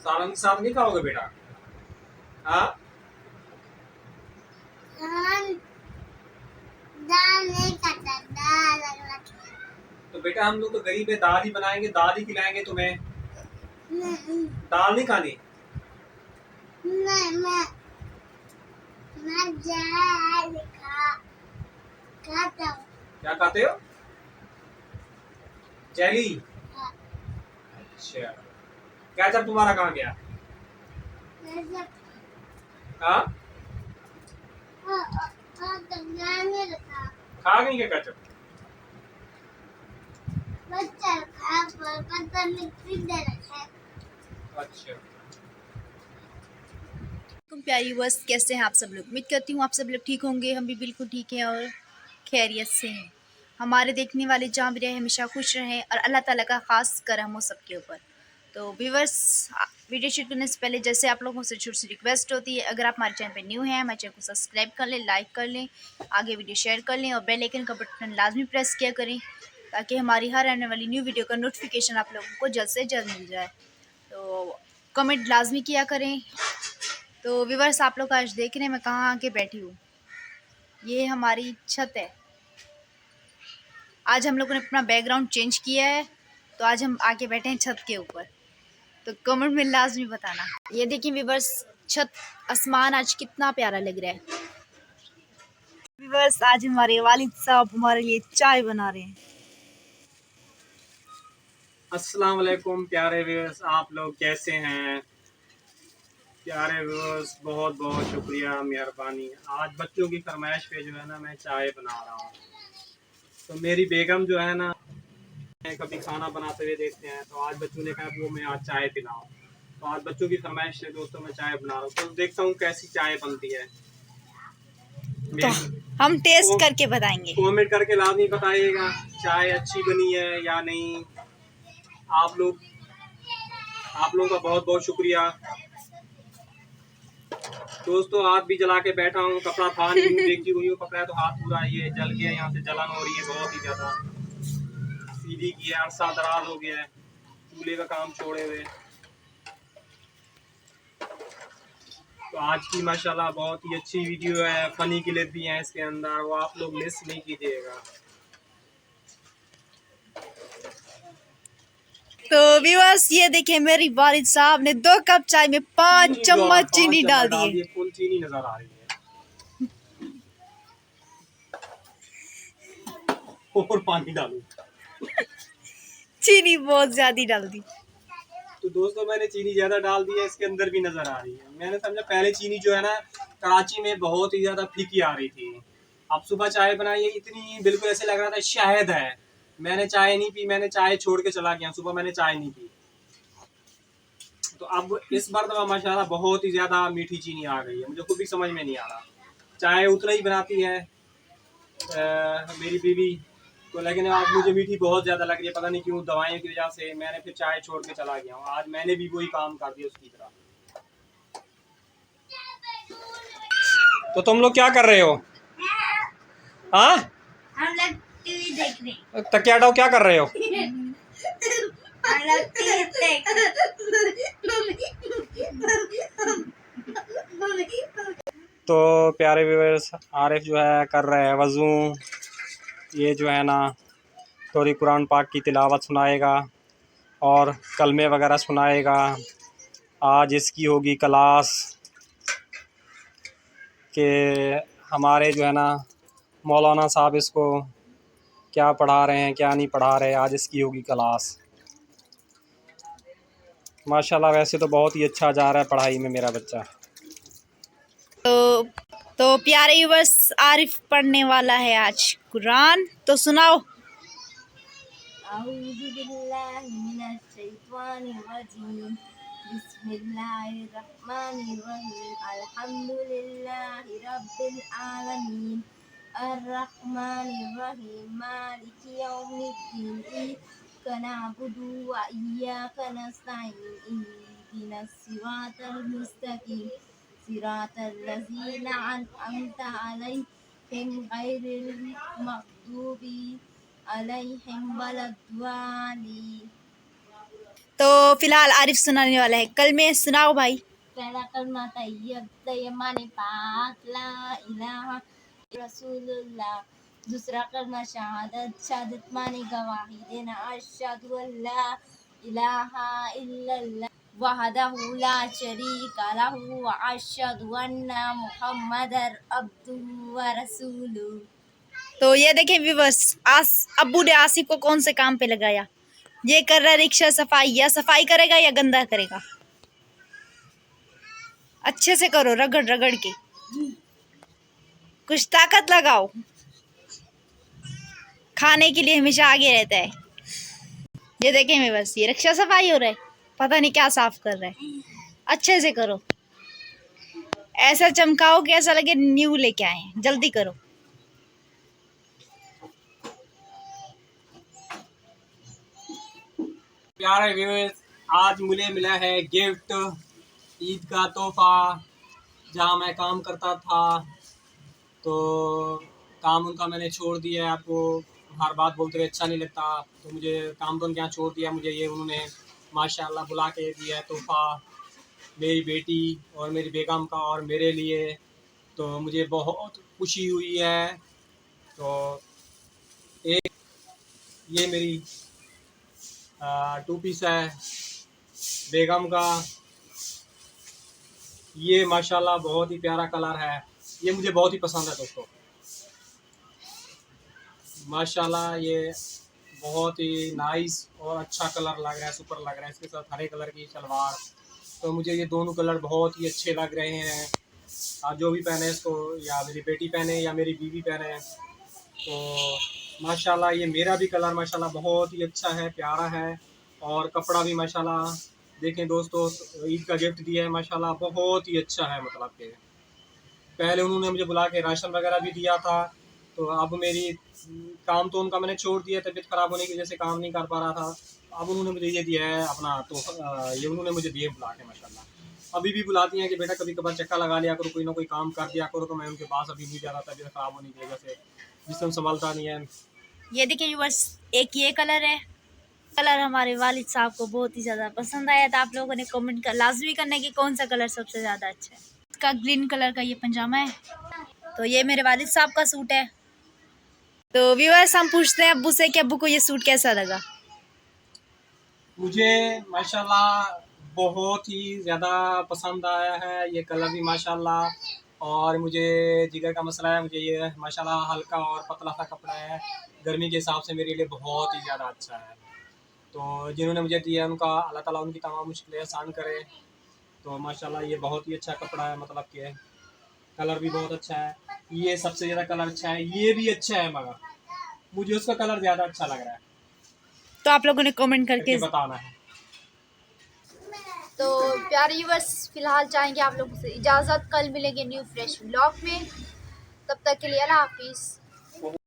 सालन के साथ नहीं खाओगे बेटा? हाँ, दाल नहीं खाता, दाल अलग। तो बेटा हम लोग तो गरीब है, दाल ही बनाएंगे, दाल ही खिलाएंगे तुम्हें। नहीं दाल नहीं खानी? नहीं, मैं दाल खाता हूँ। क्या खाते हो? जेली? हाँ, अच्छा, केचप तुम्हारा कहाँ गया? जैसे हाँ, तो मैंने रखा, खा गई क्या केचप? बच्चा रखा पर पता नहीं किधर रखा। अच्छा, प्यारी बस, कैसे हैं आप सब लोग? उम्मीद करती हूँ आप सब लोग ठीक होंगे। हम भी बिल्कुल ठीक हैं और खैरियत से हैं। हमारे देखने वाले जहाँ भी रहे हमेशा खुश रहें और अल्लाह ताला का ख़ास करम हो सबके ऊपर। तो व्यूवर्स, वीडियो शूट करने से पहले जैसे आप लोगों से छोटी सी रिक्वेस्ट होती है, अगर आप हमारे चैनल पर न्यू हैं, हमारे चैनल को सब्सक्राइब कर लें, लाइक कर लें, आगे वीडियो शेयर कर लें और बेल आइकन का बटन लाजमी प्रेस किया करें ताकि हमारी हर आने वाली न्यू वीडियो का नोटिफिकेशन आप लोगों को जल्द से जल्द मिल जाए। तो कमेंट लाजमी किया करें। तो व्यूवर्स, आप लोग आज देख रहे हैं मैं कहाँ आके बैठी हूँ। ये हमारी छत है। आज हम लोगों ने अपना बैकग्राउंड चेंज किया है, तो आज हम आके बैठे हैं छत के ऊपर। तो कमेंट में लाजमी बताना। ये देखिए व्यूवर्स, छत आसमान आज कितना प्यारा लग रहा है। व्यूवर्स, आज हमारे वालिद साहब हमारे लिए चाय बना रहे हैं। अस्सलाम वालेकुम प्यारे व्यूअर्स, आप लोग कैसे हैं? प्यारे व्यूअर्स, बहुत बहुत शुक्रिया, मेहरबानी। आज बच्चों की फरमाइश पे जो है ना मैं चाय बना रहा हूँ। तो मेरी बेगम जो है ना, कभी खाना बनाते हुए देखते हैं, तो आज बच्चों ने कहा वो मैं आज चाय पिलाऊं। तो आज बच्चों की फरमाइश से दोस्तों मैं चाय बना रहा हूँ, तो देखता हूँ कैसी चाय बनती है। तो हम टेस्ट करके बताएंगे। कमेंट करके लाजमी बताइएगा चाय अच्छी बनी है या नहीं। आप लोगों का बहुत बहुत शुक्रिया। दोस्तों हाथ भी जला के बैठा हूँ, कपड़ा था नहीं, देखी हुई हूँ कपड़ा, तो हाथ पूरा ये जल गया, यहाँ से जलन हो रही है बहुत ही ज्यादा। सीधी की है, अरसा दराज हो गया है चूल्हे का काम छोड़े हुए। तो आज की माशाल्लाह बहुत ही अच्छी वीडियो है, फनी क्लिप भी है इसके अंदर, वो आप लोग मिस नहीं कीजिएगा। तो व्यूअर्स, ये देखिए मेरी वालिद साहब ने 2 कप चाय में 5 चम्मच चीनी डाल दी है। फुल चीनी नजर आ रही है और पानी डालू। चीनी बहुत ज्यादा डाल दी। तो दोस्तों मैंने चीनी ज्यादा डाल दी है, इसके अंदर भी नजर आ रही है। मैंने समझा पहले चीनी जो है ना कराची में बहुत ही ज्यादा फीकी आ रही थी। अब सुबह चाय बनाई है, इतनी बिल्कुल ऐसे लग रहा था शहद है। मैंने चाय नहीं पी, मैंने चाय छोड़ के चला गया, सुबह मैंने चाय नहीं पी। तो अब इस बार तो माशाल्लाह बहुत ही ज्यादा मीठी चीनी आ गई है, मुझे खुद भी समझ में नहीं आ रहा। चाय उतना ही बनाती है मेरी बीवी तो, लेकिन आज मुझे मीठी बहुत ज्यादा लग रही है, पता नहीं क्यों, दवाइयों की वजह से मैंने फिर चाय छोड़ के चला गया हूँ। आज मैंने भी वही काम कर दिया उसकी तरह। तो तुम लोग क्या कर रहे हो? हाँ, हम लोग टीवी देख रहे हैं। तकिया हटाओ, क्या कर रहे हो? हम लोग टीवी देख रहे हैं। तो प्यारे व्यूअर्स, आरिफ जो है कर रहे हैं वज़ू। ये जो है ना थोड़ी कुरान पाक की तिलावत सुनाएगा और कलमे वगैरह सुनाएगा। आज इसकी होगी क्लास कि हमारे जो है ना मौलाना साहब इसको क्या पढ़ा रहे हैं क्या नहीं पढ़ा रहे, आज इसकी होगी क्लास। माशाल्लाह वैसे तो बहुत ही अच्छा जा रहा है पढ़ाई में मेरा बच्चा। तो प्यारे व्यूअर्स, आरिफ पढ़ने वाला है आज कुरान, तो सुनाओ। बिस्मिल्लाहिर्रहमानिर्रहीम, अल्हम्दुलिल्लाहि रब्बिल आलमीन, अर्रहमानिर्रहीम, मालिकि यौमिद्दीन, इय्याका नअबुदु व इय्याका नस्तईन, इहदिनस सिरातल मुस्तकीम, सिरातल लज़ीना अनअमता अलैहिम गैरिल मग़दूबि अलैहिम वलद्दालिन। तो फिलहाल आरिफ सुनाने वाला है, कल में सुनाओ भाई। पहला कलमा तैयब तैयब माने पाक ला इलाहा रसूलुल्लाह। दूसरा कलमा शहादत शहादत माने गवाही देना अशहदु अल्ला इलाहा इल्लल्लाह वहदहु ला शरीका लहु व अशहदु अन्ना मुहम्मदर अब्दुहु व रसूलुहु। तो ये देखें व्यूअर्स, अब्बू ने आसिफ को कौन से काम पे लगाया। ये कर रहा है रिक्शा सफाई, या सफाई करेगा या गंदा करेगा। अच्छे से करो, रगड़ रगड़ के, कुछ ताकत लगाओ। खाने के लिए हमेशा आगे रहता है। ये देखें मैं बस, ये रिक्शा सफाई हो रहा है, पता नहीं क्या साफ कर रहा है। अच्छे से करो, ऐसा चमकाओ कि ऐसा लगे न्यू लेके आए हैं। जल्दी करो। प्यारे व्यूअर्स, आज मुझे मिला है गिफ्ट, ईद का तोहफा। जहाँ मैं काम करता था तो काम उनका मैंने छोड़ दिया है। आपको हर बात बोलते हुए अच्छा नहीं लगता, तो मुझे काम तो उनके यहाँ छोड़ दिया। मुझे ये उन्होंने माशाल्लाह बुला के दिया है तोहफा, मेरी बेटी और मेरी बेगम का और मेरे लिए। तो मुझे बहुत खुशी हुई है। तो एक ये मेरी 2 पीस है बेगम का। ये माशाल्लाह बहुत ही प्यारा कलर है, ये मुझे बहुत ही पसंद है दोस्तों। माशाल्लाह ये बहुत ही नाइस और अच्छा कलर लग रहा है, सुपर लग रहा है। इसके साथ हरे कलर की सलवार, तो मुझे ये दोनों कलर बहुत ही अच्छे लग रहे हैं। और जो भी पहने इसको, या मेरी बेटी पहने या मेरी बीवी पहने, तो माशाल्लाह ये मेरा भी कलर माशाल्लाह बहुत ही अच्छा है, प्यारा है। और कपड़ा भी माशाल्लाह देखें दोस्तों, ईद का गिफ्ट दिया है माशाल्लाह, बहुत ही अच्छा है। मतलब कि पहले उन्होंने मुझे बुला के राशन वगैरह भी दिया था। तो अब मेरी काम तो उनका मैंने छोड़ दिया, तबीयत ख़राब होने की वजह से काम नहीं कर पा रहा था। अब उन्होंने मुझे ये दिया है अपना, तो ये उन्होंने मुझे दिए बुला के माशाल्लाह। अभी भी बुलाती हैं कि बेटा कभी कभार चक्कर लगा लिया करो, कोई ना कोई काम कर दिया करो। तो मैं उनके पास अभी नहीं जा रहा, तबीयत ख़राब होने की वजह से, जिससे संभालता नहीं है। ये देखिए बस, एक ये कलर है। कलर हमारे वालिद साहब को बहुत ही ज़्यादा पसंद आया था। आप लोगों ने कमेंट कर लाजमी करना है कि कौन सा कलर सबसे ज़्यादा अच्छा है। इसका ग्रीन कलर का ये पंजामा है। तो ये मेरे वालिद साहब का सूट है। तो व्यूअर्स, हम पूछते हैं अब्बू से कि अब्बू को ये सूट कैसा लगा। मुझे माशाल्लाह बहुत ही ज़्यादा पसंद आया है ये कलर भी माशाल्लाह। और मुझे जिगर का मसला है, मुझे ये माशाल्लाह हल्का और पतला सा कपड़ा है, गर्मी के हिसाब से मेरे लिए बहुत ही ज़्यादा अच्छा है। तो जिन्होंने मुझे दिया उनका अल्लाह ताला उनकी तमाम मुश्किलें आसान करे। तो माशाल्लाह ये बहुत ही अच्छा कपड़ा है, मतलब कि कलर भी बहुत अच्छा है। ये सबसे ज़्यादा कलर अच्छा है, ये भी अच्छा है, मगर मुझे उसका कलर ज़्यादा अच्छा लग रहा है। तो आप लोगों ने कमेंट करके बताना है। तो प्यारे व्यूअर्स, फिलहाल चाहेंगे आप लोगों से इजाज़त। कल मिलेंगे न्यू फ्रेश व्लॉग में। तब तक के लिए अल्लाह हाफिज़।